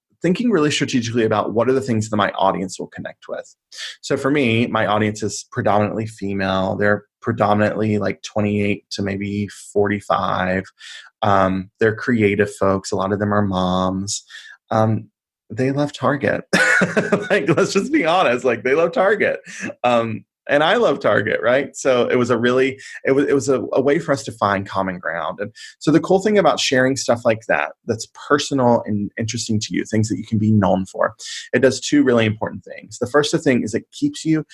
S3: strategically about what are the things that my audience will connect with. So for me, my audience is predominantly female. They're predominantly like 28 to maybe 45. They're creative folks. A lot of them are moms. They love Target. Like, let's just be honest. Like, they love Target. and I love Target, right? So it was a way for us to find common ground. And so the cool thing about sharing stuff like that, that's personal and interesting to you, things that you can be known for, it does two really important things. The first thing is it keeps you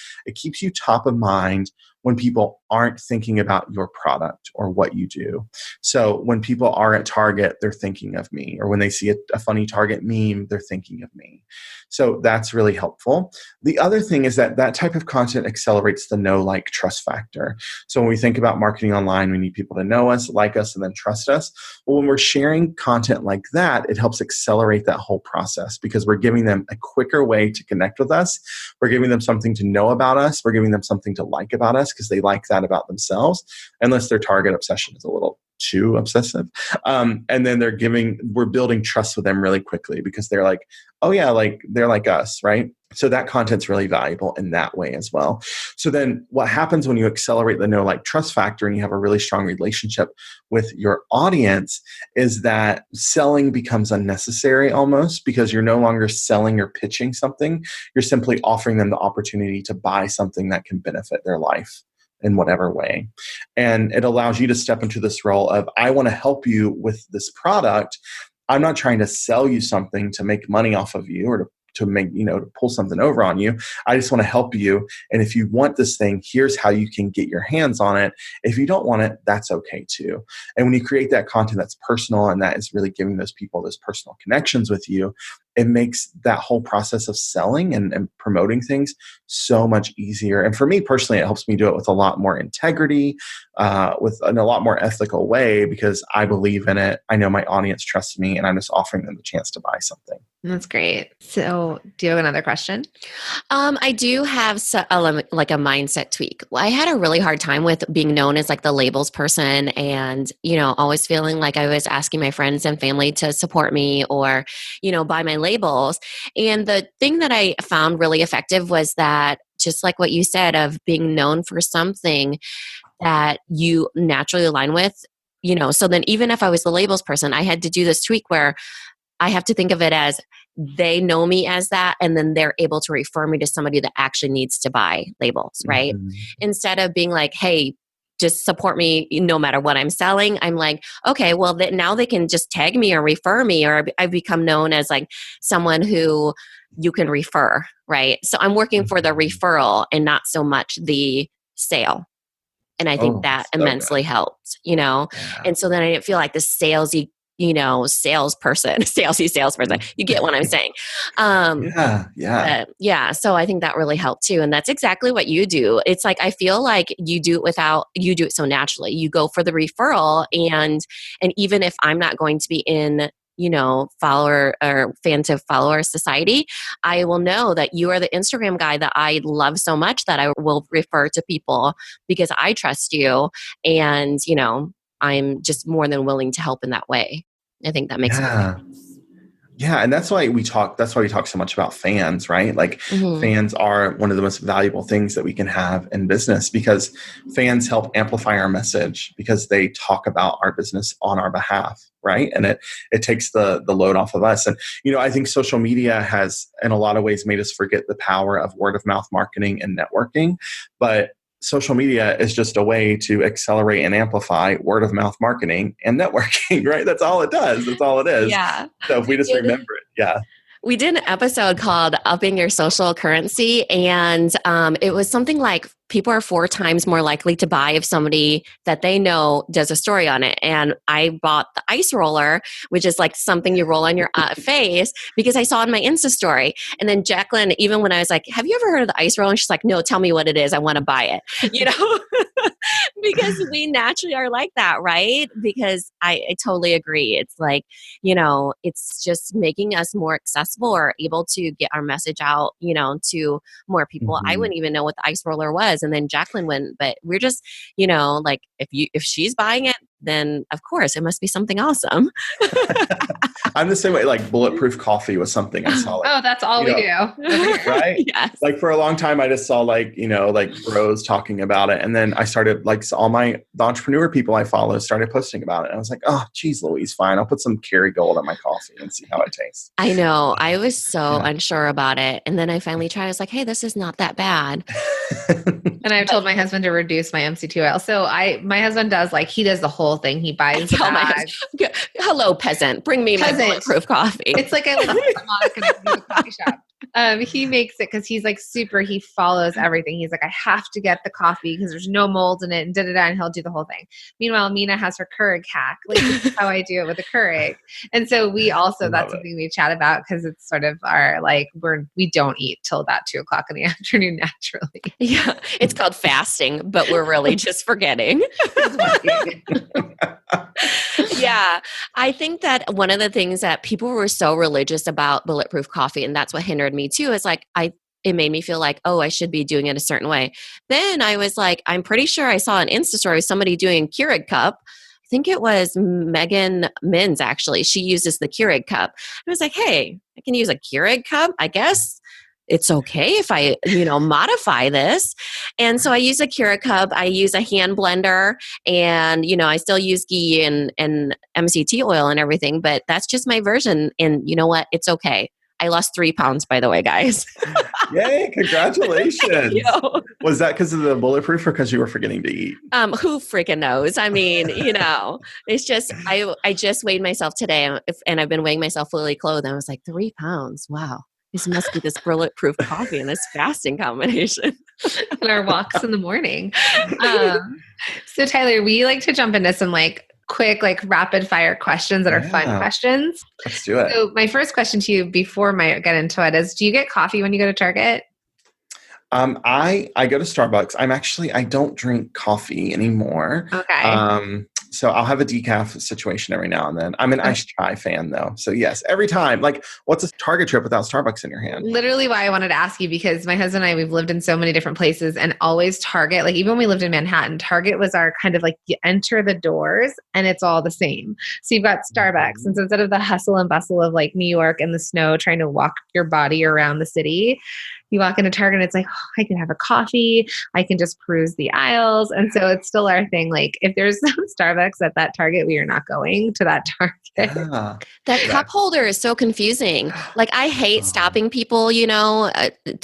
S3: top of mind when people aren't thinking about your product or what you do. So when people are at Target, they're thinking of me, or when they see a funny Target meme, they're thinking of me. So that's really helpful. The other thing is that type of content accelerates the know, like, trust factor. So when we think about marketing online, we need people to know us, like us, and then trust us. Well, when we're sharing content like that, it helps accelerate that whole process because we're giving them a quicker way to connect with us. We're giving them something to know about us. We're giving them something to like about us because they like that about themselves, unless their Target obsession is a little too obsessive. And then we're building trust with them really quickly because they're like, oh yeah, like they're like us, right? So that content's really valuable in that way as well. So then what happens when you accelerate the know, like, trust factor and you have a really strong relationship with your audience is that selling becomes unnecessary almost because you're no longer selling or pitching something. You're simply offering them the opportunity to buy something that can benefit their life in whatever way. And it allows you to step into this role of, I want to help you with this product. I'm not trying to sell you something to make money off of you or to make, to pull something over on you. I just want to help you. And if you want this thing, here's how you can get your hands on it. If you don't want it, that's okay too. And when you create that content that's personal and that is really giving those people those personal connections with you, it makes that whole process of selling and promoting things so much easier. And for me personally, it helps me do it with a lot more integrity, in a lot more ethical way because I believe in it. I know my audience trusts me and I'm just offering them the chance to buy something.
S2: That's great. So do you have another question?
S1: I do have like a mindset tweak. I had a really hard time with being known as like the labels person and, always feeling like I was asking my friends and family to support me or, buy my labels. And the thing that I found really effective was that just like what you said of being known for something that you naturally align with, so then even if I was the labels person, I had to do this tweak where I have to think of it as they know me as that, and then they're able to refer me to somebody that actually needs to buy labels, right?
S3: Mm-hmm.
S1: Instead of being like, hey, just support me no matter what I'm selling. I'm like, okay, well, now they can just tag me or refer me, or I've become known as like someone who you can refer, right? So I'm working for the referral and not so much the sale. And I think that
S3: so
S1: immensely helped,
S3: Yeah.
S1: And so then I didn't feel like the salesy salesperson. You get what I'm saying.
S3: Yeah.
S1: So I think that really helped too. And that's exactly what you do. It's like, I feel like you do it so naturally. You go for the referral and even if I'm not going to be in, follower or fan to follower society, I will know that you are the Instagram guy that I love so much that I will refer to people because I trust you. And, I'm just more than willing to help in that way. I think that makes a big difference.
S3: Yeah, and that's why we talk so much about fans, right? Like fans are one of the most valuable things that we can have in business because fans help amplify our message because they talk about our business on our behalf, right? And it takes the load off of us. And I think social media has in a lot of ways made us forget the power of word of mouth marketing and networking, but social media is just a way to accelerate and amplify word of mouth marketing and networking, right? That's all it does. That's all it is.
S1: Yeah.
S3: So if we just remember it, yeah.
S1: We did an episode called Upping Your Social Currency, and it was something like people are 4 times more likely to buy if somebody that they know does a story on it. And I bought the ice roller, which is like something you roll on your face, because I saw it in my Insta story. And then Jacqueline, even when I was like, have you ever heard of the ice roller? And she's like, no, tell me what it is. I want to buy it, because we naturally are like that, right? Because I totally agree. It's like, it's just making us more accessible or able to get our message out, to more people.
S3: Mm-hmm.
S1: I wouldn't even know what the ice roller was. And then Jacqueline went, but we're just, like if she's buying it, then of course it must be something awesome.
S3: I'm the same way. Like bulletproof coffee was something I saw. Like,
S2: Oh, that's all we do.
S3: right?
S1: Yes.
S3: Like for a long time, I just saw like, like bros talking about it. And then I started like all the entrepreneur people I follow started posting about it. And I was like, oh, geez, Louise, fine. I'll put some Kerrygold on my coffee and see how it tastes.
S1: I know. I was so unsure about it. And then I finally tried. I was like, hey, this is not that bad.
S2: And I've told my husband to reduce my MCT oil. So my husband does he does the whole thing. He buys the bag.
S1: Hello, peasant. Bring me my bulletproof coffee.
S2: It's like I live in a coffee shop. He makes it because he's he follows everything. He's like, I have to get the coffee because there's no mold in it and and he'll do the whole thing. Meanwhile, Mina has her Keurig hack. This is how I do it with the Keurig. And so we also, that's something we chat about because it's sort of our, we don't eat till about 2:00 in the afternoon naturally.
S1: Yeah. It's called fasting, but we're really just forgetting. Yeah. I think that one of the things that people were so religious about bulletproof coffee, and that's what hindered me too, is it made me feel like, oh, I should be doing it a certain way. Then I was like, I'm pretty sure I saw an Insta story of somebody doing Keurig cup. I think it was Megan Mins, actually. She uses the Keurig cup. I was like, hey, I can use a Keurig cup, I guess. It's okay if I, modify this. And so I use a Keurig cup. I use a hand blender and, I still use ghee and MCT oil and everything, but that's just my version. And you know what? It's okay. I lost 3 pounds, by the way, guys.
S3: Yay, congratulations. Was that because of the bulletproof or because you were forgetting to eat?
S1: Who freaking knows? I mean, it's just, I just weighed myself today and I've been weighing myself fully clothed. And I was like, 3 pounds. Wow. This must be this bulletproof coffee and this fasting combination.
S2: And our walks in the morning. So Tyler, we like to jump into some quick, rapid fire questions that are fun questions.
S3: Let's do it.
S2: So my first question to you before I get into it is, do you get coffee when you go to Target?
S3: I go to Starbucks. I don't drink coffee anymore.
S2: Okay.
S3: So I'll have a decaf situation every now and then. I'm an iced chai fan though. So yes, every time. What's a Target trip without Starbucks in your hand?
S2: Literally why I wanted to ask you, because my husband and I, we've lived in so many different places and always Target, even when we lived in Manhattan, Target was our kind of you enter the doors and it's all the same. So you've got Starbucks. And so instead of the hustle and bustle of New York and the snow, trying to walk your body around the city, you walk into Target and it's I can have a coffee. I can just peruse the aisles. And so it's still our thing. If there's some Starbucks at that Target, we are not going to that Target.
S3: Yeah.
S1: That cup holder is so confusing. I hate stopping people,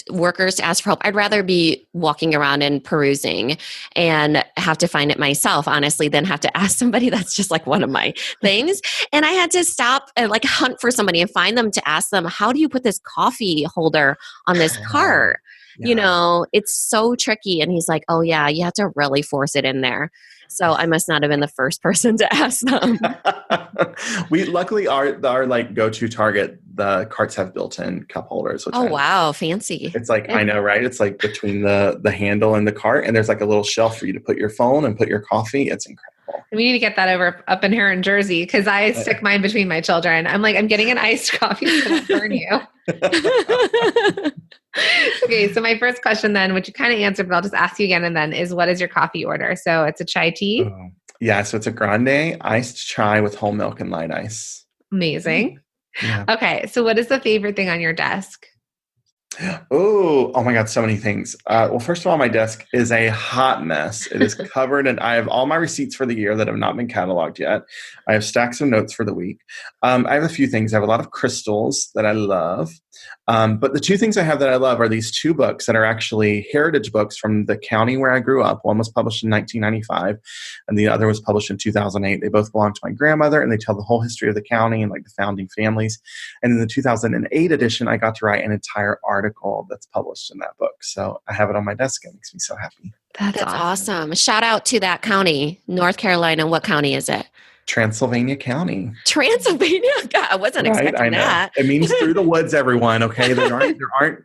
S1: workers to ask for help. I'd rather be walking around and perusing and have to find it myself, honestly, than have to ask somebody. That's just one of my things. And I had to stop and hunt for somebody and find them to ask them, how do you put this coffee holder on this cart? Yeah. It's so tricky. And he's like, oh yeah, you have to really force it in there. So I must not have been the first person to ask them.
S3: We luckily our go-to Target, the carts have built-in cup holders. Which
S1: wow, fancy.
S3: It's I know, right? It's between the handle and the cart, and there's a little shelf for you to put your phone and put your coffee. It's incredible.
S2: We need to get that up in here in Jersey because I stick mine between my children. I'm I'm getting an iced coffee to burn you. Okay, so my first question then, which you kind of answered, but I'll just ask you again and then, is what is your coffee order? So it's a chai tea?
S3: Yeah, so it's a grande iced chai with whole milk and light ice.
S2: Amazing.
S3: Yeah.
S2: Okay, so what is the favorite thing on your desk?
S3: Oh my God, so many things. Well, first of all, my desk is a hot mess. It is covered, and I have all my receipts for the year that have not been cataloged yet. I have stacks of notes for the week. I have a few things. I have a lot of crystals that I love. But the 2 things I have that I love are these 2 books that are actually heritage books from the county where I grew up. One was published in 1995, and the other was published in 2008. They both belong to my grandmother, and they tell the whole history of the county and the founding families. And in the 2008 edition, I got to write an entire article that's published in that book. So I have it on my desk. It makes me so happy.
S1: That's awesome. Shout out to that county, North Carolina. What county is it?
S3: Transylvania County.
S1: Transylvania? God, I wasn't expecting that.
S3: It means through the woods, everyone. Okay, there aren't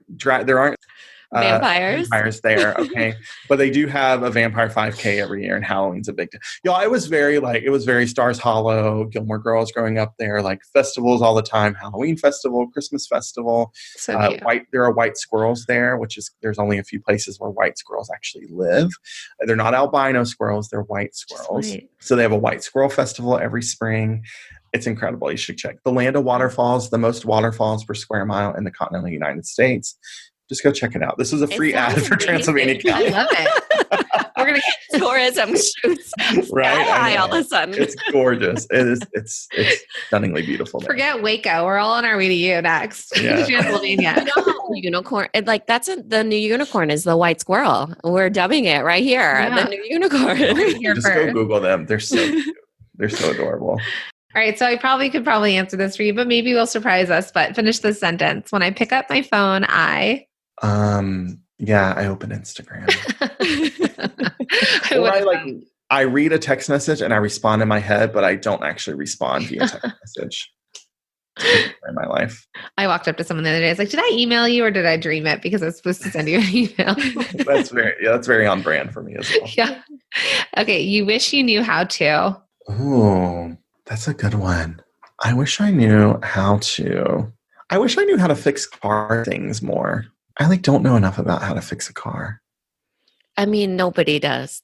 S1: Vampires
S3: there. Okay. But they do have a vampire 5K every year, and Halloween's a big deal. Y'all, it was very Stars Hollow, Gilmore Girls growing up there, like festivals all the time, Halloween festival, Christmas festival.
S2: So cute.
S3: There are white squirrels there, there's only a few places where white squirrels actually live. They're not albino squirrels, they're white squirrels. So they have a white squirrel festival every spring. It's incredible. You should check. The Land of Waterfalls, the most waterfalls per square mile in the continental United States. Just go check it out. This is a free ad for Transylvania County.
S2: I love it. We're going to
S1: get tourism shoots
S3: right?
S1: High all of a sudden.
S3: It's gorgeous. It's stunningly beautiful.
S2: Forget Waco. We're all on our way to you next.
S3: Yeah.
S2: Pennsylvania.
S1: Unicorn. The new unicorn is the white squirrel. We're dubbing it right here.
S2: Yeah.
S1: The new unicorn.
S3: Just go Google them. They're so cute. They're so adorable.
S2: All right, so I could answer this for you, but maybe you'll surprise us. But finish this sentence. When I pick up my phone, I
S3: open Instagram. I read a text message and I respond in my head, but I don't actually respond via text message. In my life,
S2: I walked up to someone the other day. I was like, "Did I email you or did I dream it?" Because I was supposed to send you an email.
S3: That's very on brand for me as well.
S2: Yeah. Okay. You wish you knew how to.
S3: Oh, that's a good one. I wish I knew how to fix car things more. I don't know enough about how to fix a car.
S1: I mean, nobody does.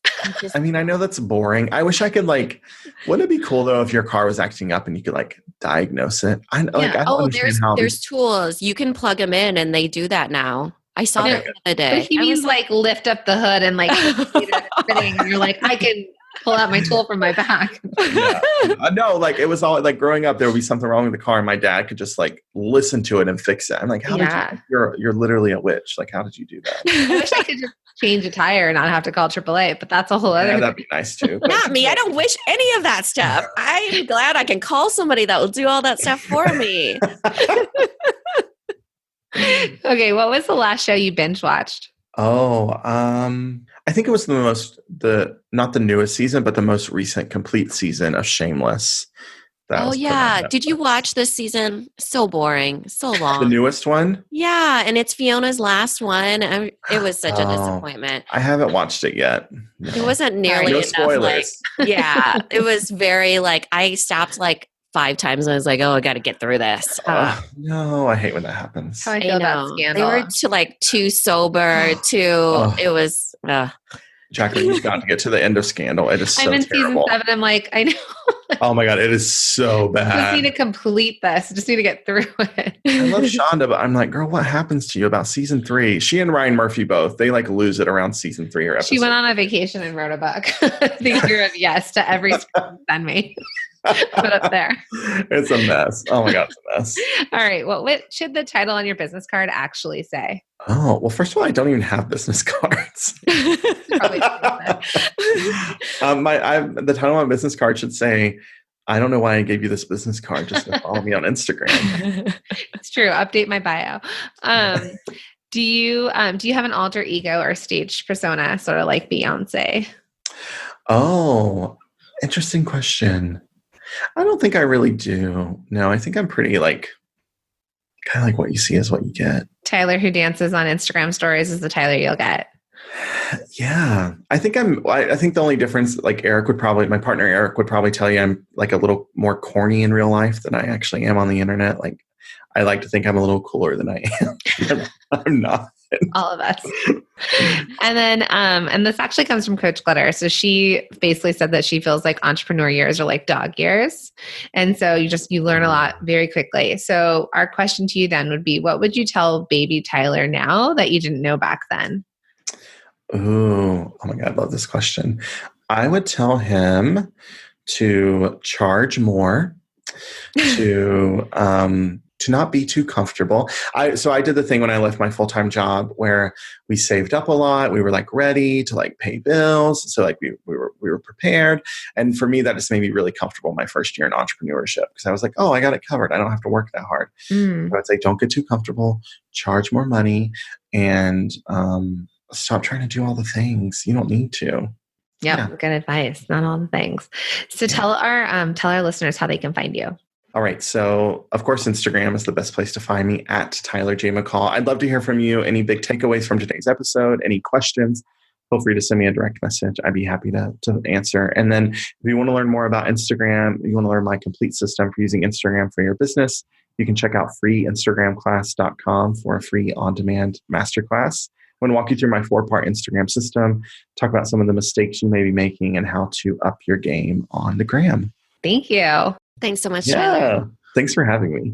S3: I know that's boring. I wish I could wouldn't it be cool though if your car was acting up and you could diagnose it? I don't understand how
S1: there's tools. You can plug them in and they do that now. I saw that the other day.
S2: But he means lift up the hood and spinning and you're like, I can pull out my tool from my back.
S3: Yeah. No, it was all growing up, there would be something wrong with the car and my dad could just listen to it and fix it. I'm like, how did you're literally a witch. How did you do that?
S2: I wish I could just change a tire and not have to call AAA, but that's a whole other.
S3: Yeah, that'd be nice too.
S1: Not me. I don't wish any of that stuff. I'm glad I can call somebody that will do all that stuff for me.
S2: Okay, what was the last show you binge watched?
S3: Oh, I think it was not the newest season, but the most recent complete season of Shameless.
S1: Did you watch this season? So boring, so long.
S3: The newest one?
S1: Yeah, and it's Fiona's last one. It was such a disappointment.
S3: I haven't watched it yet. No.
S1: It wasn't nearly
S3: no
S1: enough.
S3: Spoilers.
S1: It was very I stopped 5 times and I was like, oh, I got to get through this.
S3: No, I hate when that happens.
S2: How I feel about Scandal.
S1: They were too sober, it was...
S3: Jacqueline, you've got to get to the end of Scandal. It is so
S2: I'm in
S3: terrible.
S2: season 7. I'm like, I know.
S3: Oh my God, it is so bad.
S2: I just need to complete this. I just need to get through it.
S3: I love Shonda, but I'm like, girl, what happens to you about season 3? She and Ryan Murphy both, they lose it around season 3 or episode.
S2: She went on a vacation and wrote a book. The year of yes to every send me. Put up there.
S3: It's a mess. Oh my God, it's a mess.
S2: All right. Well, what should the title on your business card actually say?
S3: Oh, well, first of all, I don't even have business cards.
S2: Probably
S3: the title on my business card should say, I don't know why I gave you this business card, just to follow me on Instagram.
S2: It's true. Update my bio. Do you have an alter ego or stage persona, sort of like Beyonce?
S3: Oh, interesting question. I don't think I really do. No, I think I'm pretty kind of like what you see is what you get.
S2: Tyler who dances on Instagram stories is the Tyler you'll get.
S3: Yeah. I think the only difference, my partner Eric would probably tell you I'm a little more corny in real life than I actually am on the internet. I like to think I'm a little cooler than I am. I'm not.
S2: All of us. And then, and this actually comes from Coach Glitter. So she basically said that she feels like entrepreneur years are like dog years. And so you learn a lot very quickly. So our question to you then would be, what would you tell baby Tyler now that you didn't know back then?
S3: Ooh, oh my God, I love this question. I would tell him to charge more, to not be too comfortable. So I did the thing when I left my full-time job where we saved up a lot. We were ready to pay bills. So we were prepared. And for me, that just made me really comfortable my first year in entrepreneurship because I was like, oh, I got it covered. I don't have to work that hard. So I'd say, don't get too comfortable, charge more money, and stop trying to do all the things. You don't need to.
S2: Yep, yeah. Good advice. Not all the things. So tell our listeners how they can find you.
S3: All right. So, of course, Instagram is the best place to find me at Tyler J. McCall. I'd love to hear from you. Any big takeaways from today's episode? Any questions? Feel free to send me a direct message. I'd be happy to answer. And then if you want to learn more about Instagram, you want to learn my complete system for using Instagram for your business, you can check out freeinstagramclass.com for a free on-demand masterclass. I'm going to walk you through my 4-part Instagram system, talk about some of the mistakes you may be making and how to up your game on the gram.
S2: Thank you.
S1: Thanks so much, Tyler.
S3: Yeah. Thanks for having me.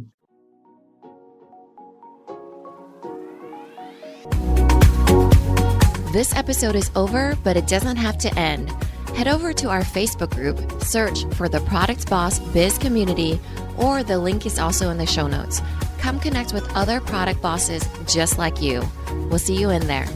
S1: This episode is over, but it doesn't have to end. Head over to our Facebook group, search for the Product Boss Biz Community, or the link is also in the show notes. Come connect with other product bosses just like you. We'll see you in there.